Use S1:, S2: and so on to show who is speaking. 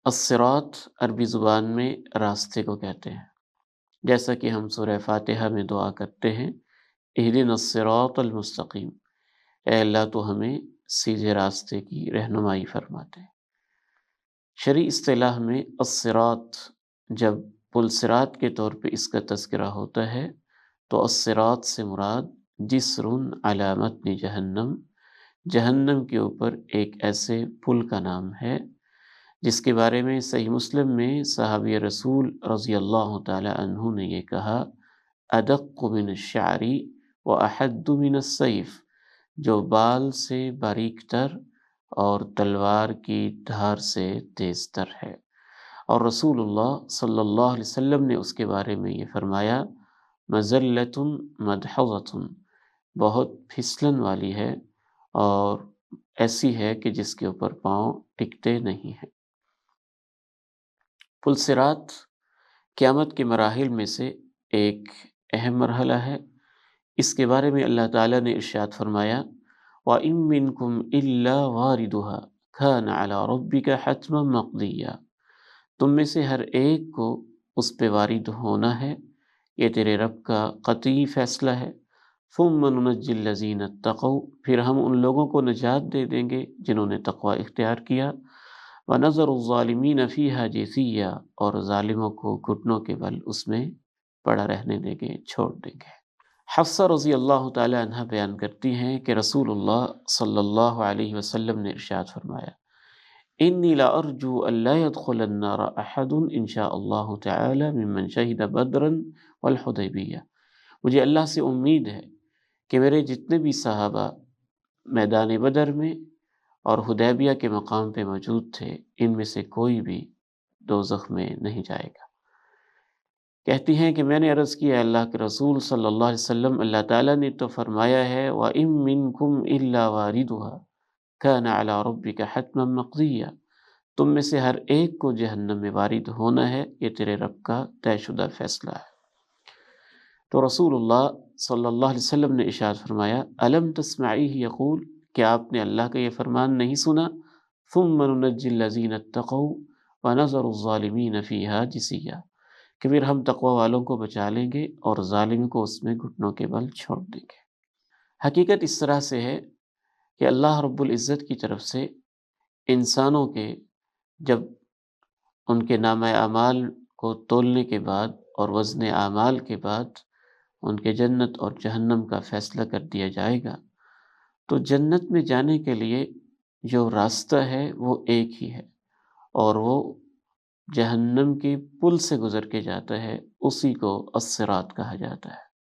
S1: الصراط عربی زبان میں راستے کو کہتے ہیں، جیسا کہ ہم سورہ فاتحہ میں دعا کرتے ہیں، اہدنا الصراط المستقیم، اے اللہ تو ہمیں سیدھے راستے کی رہنمائی فرماتے ہیں۔ شرعی اصطلاح میں الصراط جب پل صراط کے طور پہ اس کا تذکرہ ہوتا ہے تو الصراط سے مراد جسر علی متن جہنم، جہنم کے اوپر ایک ایسے پل کا نام ہے جس کے بارے میں صحیح مسلم میں صحابی رسول رضی اللہ تعالی عنہ نے یہ کہا، ادق من الشعر واحد من السیف، جو بال سے باریک تر اور تلوار کی دھار سے تیز تر ہے۔ اور رسول اللہ صلی اللہ علیہ وسلم نے اس کے بارے میں یہ فرمایا، مذلۃ مدحضۃ، بہت پھسلن والی ہے اور ایسی ہے کہ جس کے اوپر پاؤں ٹکتے نہیں ہیں۔ پل صراط قیامت کے مراحل میں سے ایک اہم مرحلہ ہے۔ اس کے بارے میں اللہ تعالیٰ نے ارشاد فرمایا، وَإِن مِّنكُمْ إِلَّا وَارِدُهَا كَانَ عَلَىٰ رَبِّكَ حَتْمًا مَّقْضِيًّا، تم میں سے ہر ایک کو اس پہ وارد ہونا ہے، یہ تیرے رب کا قطعی فیصلہ ہے۔ ثُمَّ نُنَجِّي الَّذِينَ اتَّقَوْا، پھر ہم ان لوگوں کو نجات دے دیں گے جنہوں نے تقوی اختیار کیا، وَنَذَرُ الظَّالِمِينَ فِيهَا جِثِيًّا، اور ظالموں کو گھٹنوں کے بل اس میں پڑا رہنے دیں گے، چھوڑ دیں گے۔ حفصہ رضی اللہ تعالی عنہ بیان کرتی ہیں کہ رسول اللہ صلی اللہ علیہ وسلم نے ارشاد فرمایا، انی لارجو ان لا يدخل النار احد ان شاء اللہ تعالی ممن شہد بدرا والحدیبیہ، مجھے اللہ سے امید ہے کہ میرے جتنے بھی صحابہ میدان بدر میں اور حدیبیہ کے مقام پہ موجود تھے، ان میں سے کوئی بھی دوزخ میں نہیں جائے گا۔ کہتی ہیں کہ میں نے عرض کیا، اللہ کے رسول صلی اللہ علیہ وسلم، اللہ تعالیٰ نے تو فرمایا ہے وَإِن مِّنكُمْ إِلَّا وَارِدُهَا كَانَ عَلَىٰ رَبِّكَ حَتْمًا مَّقْضِيًّا، تم میں سے ہر ایک کو جہنم میں وارد ہونا ہے، یہ تیرے رب کا طے شدہ فیصلہ ہے۔ تو رسول اللہ صلی اللہ علیہ وسلم نے ارشاد فرمایا، أَلَمْ تَسْمَعِيهِ يَقُولُ، کیا آپ نے اللہ کا یہ فرمان نہیں سنا، ثُمَّ نُنَجِّي الَّذِينَ اتَّقَوْا وَنَذَرُ الظَّالِمِينَ فِيهَا جِثِيًّا، کہ پھر ہم تقوی والوں کو بچا لیں گے اور ظالم کو اس میں گھٹنوں کے بل چھوڑ دیں گے۔ حقیقت اس طرح سے ہے کہ اللہ رب العزت کی طرف سے انسانوں کے جب ان کے نامہ اعمال کو تولنے کے بعد اور وزن اعمال کے بعد ان کے جنت اور جہنم کا فیصلہ کر دیا جائے گا، تو جنت میں جانے کے لیے جو راستہ ہے وہ ایک ہی ہے، اور وہ جہنم کے پل سے گزر کے جاتا ہے، اسی کو الصراط کہا جاتا ہے۔